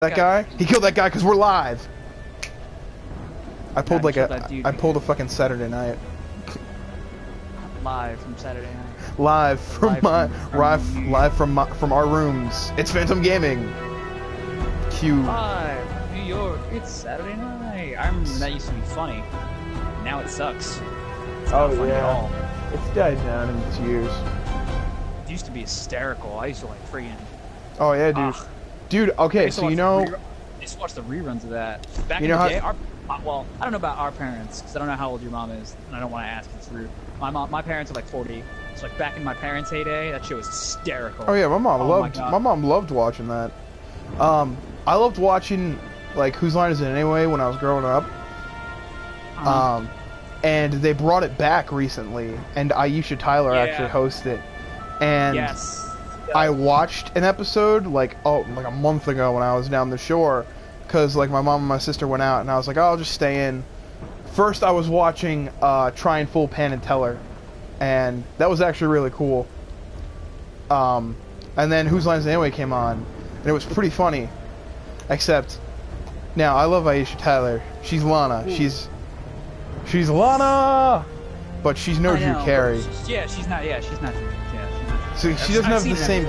That guy? He killed that guy because we're live. I pulled like I pulled a fucking Saturday night. Live from Saturday night. Live from from our rooms. It's Phantom Gaming. Q. Live, New York. It's Saturday night. I remember that used to be funny. Now it sucks. It's not funny at all. It's died down in its years. It used to be hysterical. I used to like friggin'. Oh yeah, dude. Dude, okay, so you know. I used to watch the reruns of that. Back in the day, well, I don't know about our parents, because I don't know how old your mom is, and I don't want to ask, it's rude. My parents are like 40, so like back in my parents' heyday, that shit was hysterical. Oh yeah, my mom loved watching that. I loved watching, like, Whose Line Is It Anyway when I was growing up. And they brought it back recently, and Aisha Tyler actually hosted it. And I watched an episode like a month ago when I was down the shore, because like my mom and my sister went out, and I was like, oh, I'll just stay in. First I was watching Try and Fool Penn and Teller, and that was actually really cool. And then Whose Line Is It Anyway came on, and it was pretty funny, except now I love Aisha Tyler. She's Lana. Ooh. She's Lana, but she's no Drew Carey. She's not. So she doesn't have the same.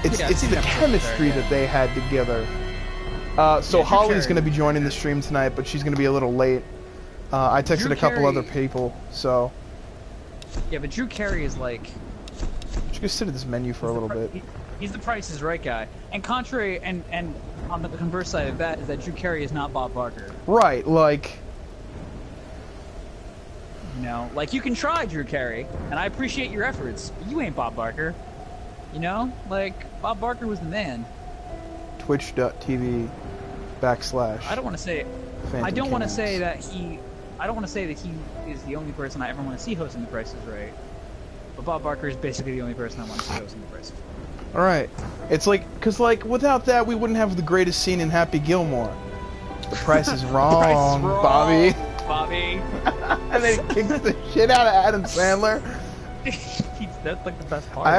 It's the chemistry that they had together. So Holly's going to be joining the stream tonight, but she's going to be a little late. I texted a couple other people, so. Yeah, but Drew Carey is like. Just go sit at this menu for a little bit. He's the Price is Right guy, and contrary, and on the converse side of that is that Drew Carey is not Bob Barker. Right, like. You know, like, you can try, Drew Carey, and I appreciate your efforts, but you ain't Bob Barker. You know? Like, Bob Barker was the man. Twitch.tv / I don't want to say... Phantom I don't want to Cans. say that he... I don't want to say that he is the only person I ever want to see hosting The Price is Right. But Bob Barker is basically the only person I want to see hosting The Price is Right. Alright. It's like... Because, like, without that, we wouldn't have the greatest scene in Happy Gilmore. The price is wrong, Bobby. Bobby. And then he kicks the shit out of Adam Sandler. That's like the best part. I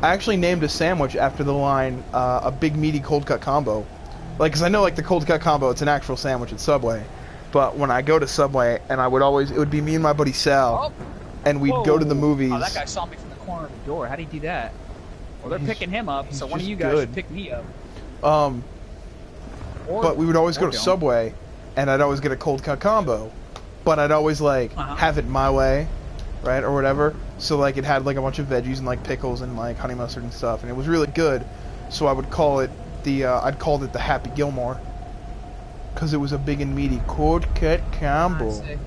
actually named a sandwich after the line, a big meaty cold cut combo. Like, cause I know like the cold cut combo, it's an actual sandwich at Subway. But when I go to Subway, and it would be me and my buddy Sal, and we'd go to the movies. Oh, that guy saw me from the corner of the door. How'd he do that? Well, they're picking him up, so one of you guys should pick me up. But we would always go to Subway, and I'd always get a cold cut combo, but I'd always like have it my way, right, or whatever. So like it had like a bunch of veggies and like pickles and like honey mustard and stuff, and it was really good. So I would call it I'd called it the Happy Gilmore, because it was a big and meaty cold cut combo. Did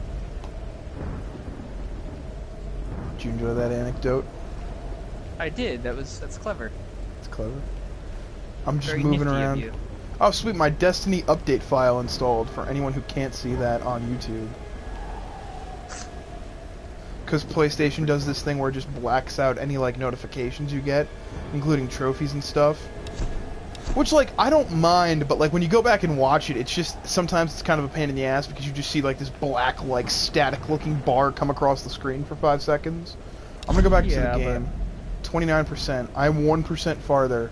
you enjoy that anecdote? I did. That's clever. It's clever. I'm just moving around. Oh sweet, my Destiny update file installed for anyone who can't see that on YouTube. Because PlayStation does this thing where it just blacks out any like notifications you get, including trophies and stuff. Which like, I don't mind, but like when you go back and watch it, it's just, sometimes it's kind of a pain in the ass because you just see like this black, like static looking bar come across the screen for 5 seconds. I'm gonna go back to the game. 29%. I'm 1% farther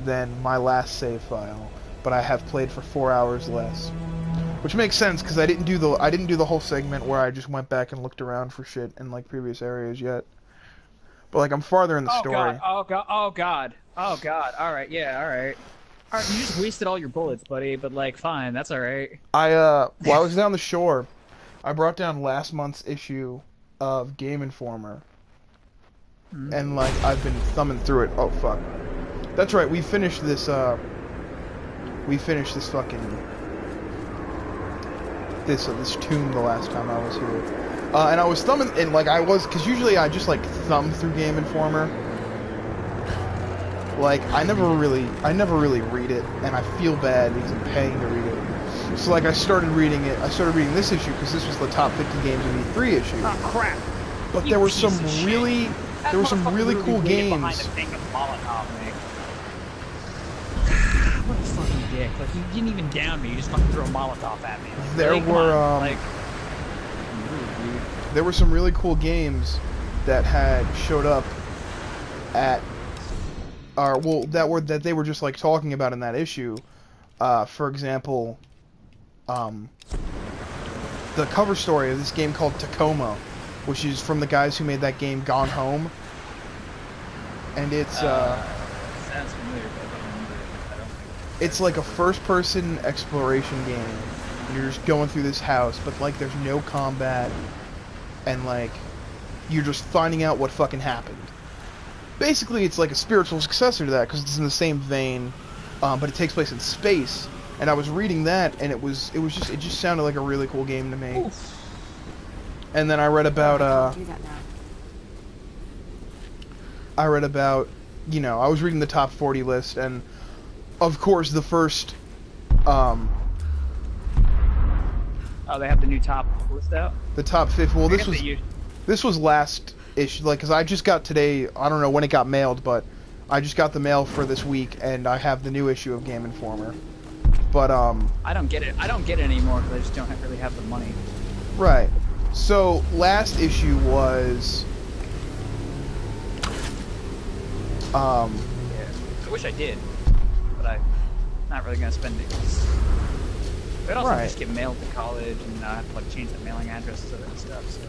than my last save file. But I have played for 4 hours less, which makes sense because I didn't do the whole segment where I just went back and looked around for shit in like previous areas yet. But like I'm farther in the story. Oh god. All right, all right. You just wasted all your bullets, buddy. But like, fine, that's all right. While I was down the shore, I brought down last month's issue of Game Informer, and like I've been thumbing through it. Oh fuck, that's right. We finished this fucking this tomb the last time I was here, and I was thumbing, and like because usually I just like thumb through Game Informer. Like I never really read it, and I feel bad because I'm paying to read it. So like I started reading it. I started reading this issue because this was the top 50 games of E3 issue. Oh crap! But there were some really cool games. What a fucking dick. Like, you didn't even down me, you just fucking threw a Molotov at me. Like, there were some really cool games that had showed up at are well that they were just like talking about in that issue. For example, the cover story of this game called Tacoma, which is from the guys who made that game Gone Home, and it's sounds familiar, but I don't remember it. I don't think it's like a first-person exploration game. And you're just going through this house, but like there's no combat, and like you're just finding out what fucking happened. Basically, it's like a spiritual successor to that because it's in the same vein, but it takes place in space. And I was reading that, and it just sounded like a really cool game to me. Oof. And then I read about you know, I was reading the top 40 list, and of course the first Oh, they have the new top list out? the top 50. Well, this was last issue, like, because I just got today. I don't know when it got mailed, but I just got the mail for this week, and I have the new issue of Game Informer. But I don't get it. I don't get it anymore because I just don't really have the money. right. So last issue was Yeah. I wish I did, but I'm not really gonna spend it. But also Right. just get mailed to college, and I have to like change the mailing address and stuff. So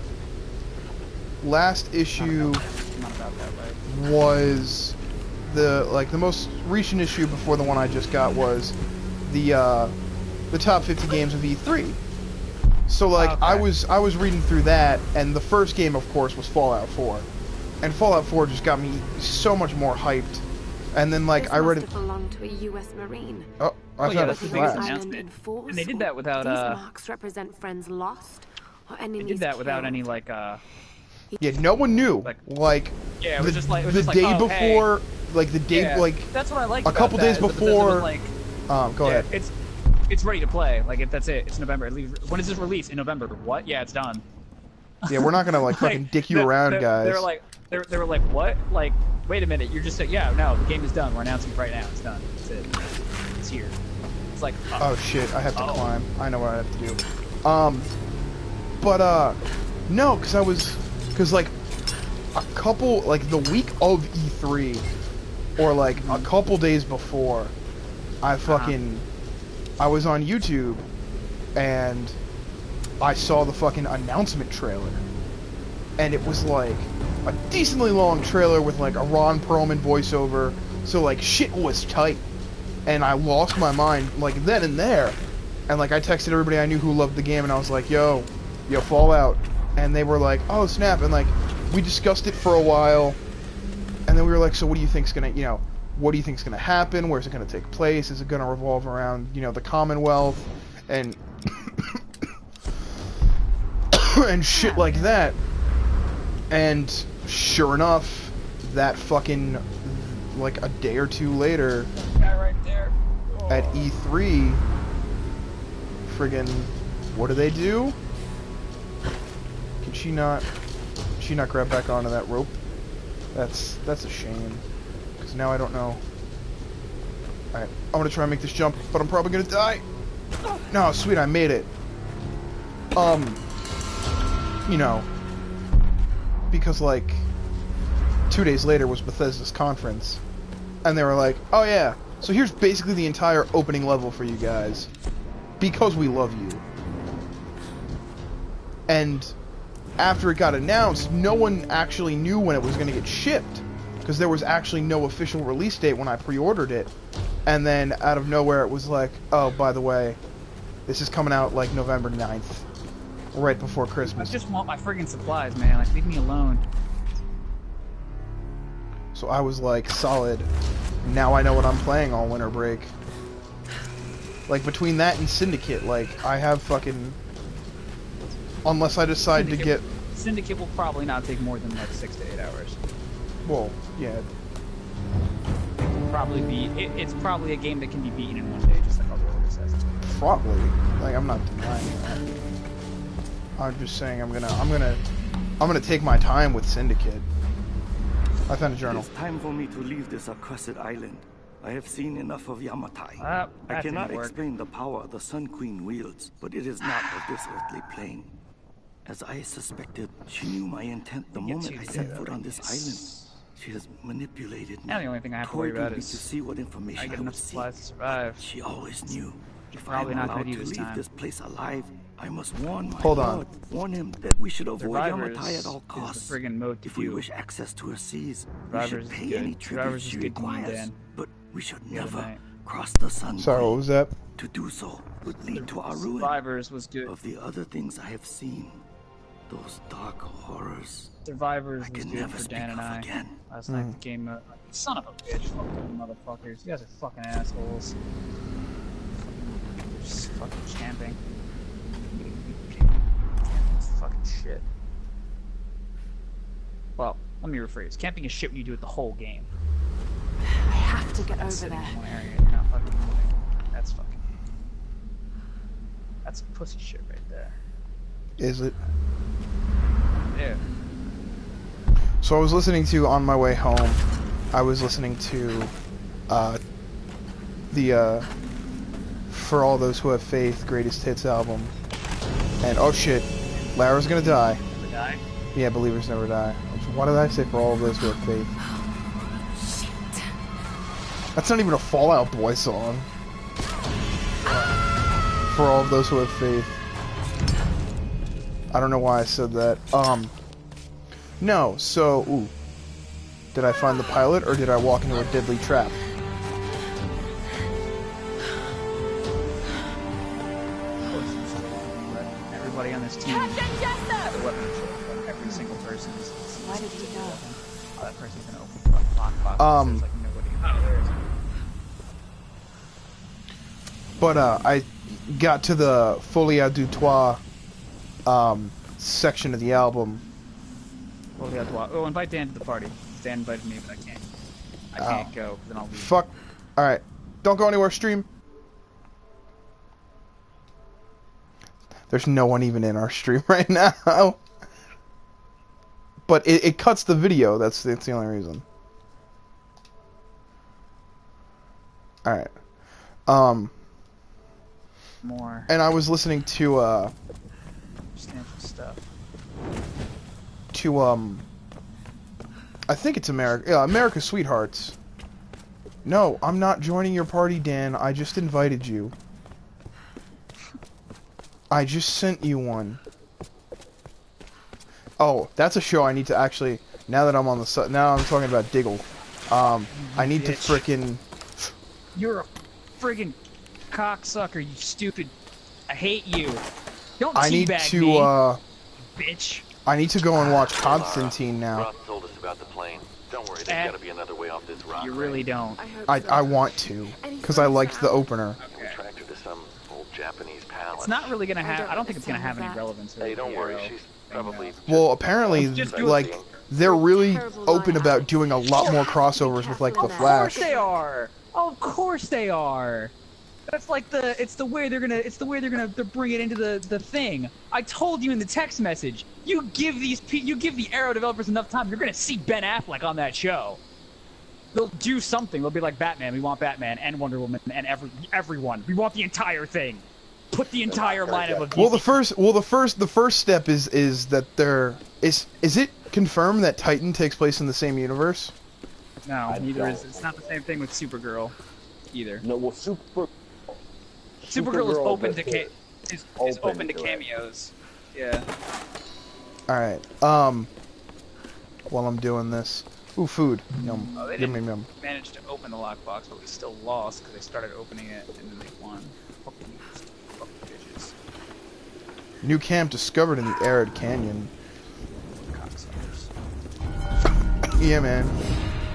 last issue not about that, right? was the most recent issue before the one I just got was the top 50 games of E3. So like Okay. I was reading through that, and the first game of course was Fallout 4, and Fallout 4 just got me so much more hyped. And then like I read it. Belonged to a U.S. Marine. Oh, I yeah, thought that's it the biggest flashed. announcement. And they did that without These marks represent friends lost or they enemies did that without killed. any like Yeah, no one knew. Like yeah, it was just like the day oh, hey. before, like the day Yeah, like that's what I like. a couple days before. Like, Go ahead. It's ready to play. Like, if that's it, it's November. When is this release? In November. What? Yeah, it's done. Yeah, we're not gonna like fucking dick you around, guys. They were like, what? Like, wait a minute. You're just saying, yeah, no, the game is done. We're announcing it right now. It's done. It's it. It's here. It's like, Oh shit! I have to Oh. climb. I know what I have to do. No, because like a couple, like the week of E3, or like a couple days before, I was on YouTube, and I saw the fucking announcement trailer, and it was like a decently long trailer with like a Ron Perlman voiceover, so like shit was tight, and I lost my mind like then and there, and like I texted everybody I knew who loved the game, and I was like, yo Fallout, and they were like, oh snap, and like we discussed it for a while, and then we were like, so what do you think's gonna, what do you think's gonna happen? Where's it gonna take place? Is it gonna revolve around, the Commonwealth and and shit like that? And sure enough, that fucking like a day or two later, guy right there. at E3, friggin', what do they do? Can she not grab back onto that rope? That's a shame, because now I don't know. Alright, I'm gonna try and make this jump, but I'm probably gonna die. No, sweet, I made it. Because like 2 days later was Bethesda's conference, and they were like, oh yeah, so here's basically the entire opening level for you guys, because we love you. And after it got announced, no one actually knew when it was going to get shipped, because there was actually no official release date when I pre-ordered it. And then out of nowhere it was like, oh, by the way, this is coming out like November 9th, right before I Christmas. just want my friggin' supplies, man. Like, leave me alone. So I was like, solid. Now I know what I'm playing all winter break. Like, between that and Syndicate, like, I have fucking... Unless I decide to get... Syndicate will probably not take more than like 6 to 8 hours. Well, yeah. It will probably be. It's probably a game that can be beaten in one day, just like all the other Assassins. Probably. Like, I'm not denying that. I'm just saying I'm gonna take my time with Syndicate. I found a journal. It is time for me to leave this accursed island. I have seen enough of Yamatai. I that cannot didn't work. explain the power the Sun Queen wields, but it is not of this earthly plane. As I suspected, she knew my intent the moment I set foot on this island. She has manipulated me. Now the only thing I have to worry about is to see what I information get I enough would see. supplies to survive. She always knew. If I Probably am not gonna allowed do to this leave time. this place alive, I must warn my Hold on. lord. Warn him that we should avoid Survivors Yamatai at all is costs. the friggin' mode to If we do. wish access to her seas, we Survivors should is pay good. any tribute Survivors is she good to me, requires. Dan. But we should other never night. cross the sun. Sorry, what was that? To do so would lead to our ruin. Survivors was good. Of the other things I have seen, those dark horrors, Survivors I was can good never for speak Dan and of I. again. Last night the game son of a bitch, fucking motherfuckers. You guys are fucking assholes. Just fucking camping. Camping's fucking shit. Well, let me rephrase. Camping is shit when you do it the whole game. I have to get over Sitting there. in one area, you're not fucking moving. That's fucking. That's pussy shit right there. Is it? Yeah. So I was listening to, on my way home, I was listening to the For All Those Who Have Faith Greatest Hits album. And oh shit, Lara's gonna die. Never die. Yeah, Believers Never Die. Why did I say For All Those Who Have Faith? Shit. That's not even a Fallout Boy song. For All of Those Who Have Faith. I don't know why I said that. No, so, ooh. Did I find the pilot, or did I walk into a deadly trap? Everybody on this team. Captain Jessup! The weapon of choice. Every single person is. Why did he go? Oh, that person's gonna open the lockbox. There's like nobody. Oh, there is. But, I got to the Folie du Toit, section of the album. Oh, invite Dan to the party. Dan invited me, but I can't. I can't go, 'cause then I'll leave. Fuck. Alright. Don't go anywhere, stream. There's no one even in our stream right now. But it cuts the video, that's the only reason. Alright. More And I was listening to, substantial stuff. I think it's America's Sweethearts. No, I'm not joining your party, Dan. I just invited you. I just sent you one. Oh, that's a show I need to actually, now that I'm on the now I'm talking about Diggle. I need to frickin'... You're a friggin' cocksucker, you stupid. I hate you. Don't I need teabag to, me, bitch. I need to go and watch Constantine now. Ross told us about the plane. Don't worry, there's gotta be another way off this rock. You really don't. I want to, because I liked the opener. We tracked her to some old Japanese palace. It's not really gonna have. I don't think it's gonna have any relevance. Hey, don't worry, though. she's probably... Well, apparently, Just do it. like, they're really open about doing a lot more crossovers with, like, The Of course Flash. they are. Of course they are. That's like it's the way they're gonna bring it into the thing. I told you in the text message. You give the Arrow developers enough time, you're gonna see Ben Affleck on that show. They'll do something. They'll be like, Batman, we want Batman and Wonder Woman and everyone. We want the entire thing. Put the entire lineup of DC. The first step is that is it confirmed that Titan takes place in the same universe? No, neither is. It's not the same thing with Supergirl, either. No, well, Supergirl is open to is open to to it. cameos. Yeah. All right. While I'm doing this, ooh, food. Yum. Oh, they Yum, didn't yum, yum. manage to open the lockbox, but we still lost because they started opening it and then they won. Fucking bitches. New camp discovered in the arid canyon. Cocksuckers. Yeah, man.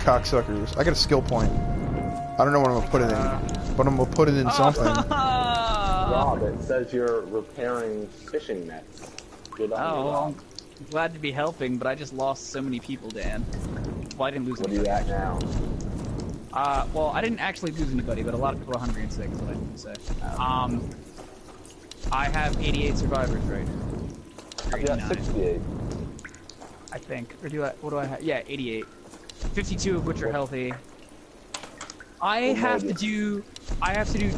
Cocksuckers. I got a skill point. I don't know what I'm gonna put it in, but I'm gonna put it in something. Rob, it says you're repairing fishing nets. Good on you, Oh, Rob. I'm glad to be helping, but I just lost so many people, Dan. Well, I didn't lose What are you anybody. at now? Well, I didn't actually lose anybody, but a lot of people are hungry and sick, is what I need to say. I have 88 survivors right now. I've got 89, 68. I think. Or what do I have? Yeah, 88. 52 of which are healthy. I have to do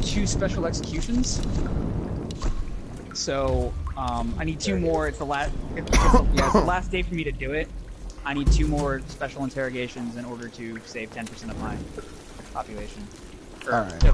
2 special executions. So, I need 2 more. It's the last. It's the last day for me to do it. I need 2 more special interrogations in order to save 10% of my population. All right.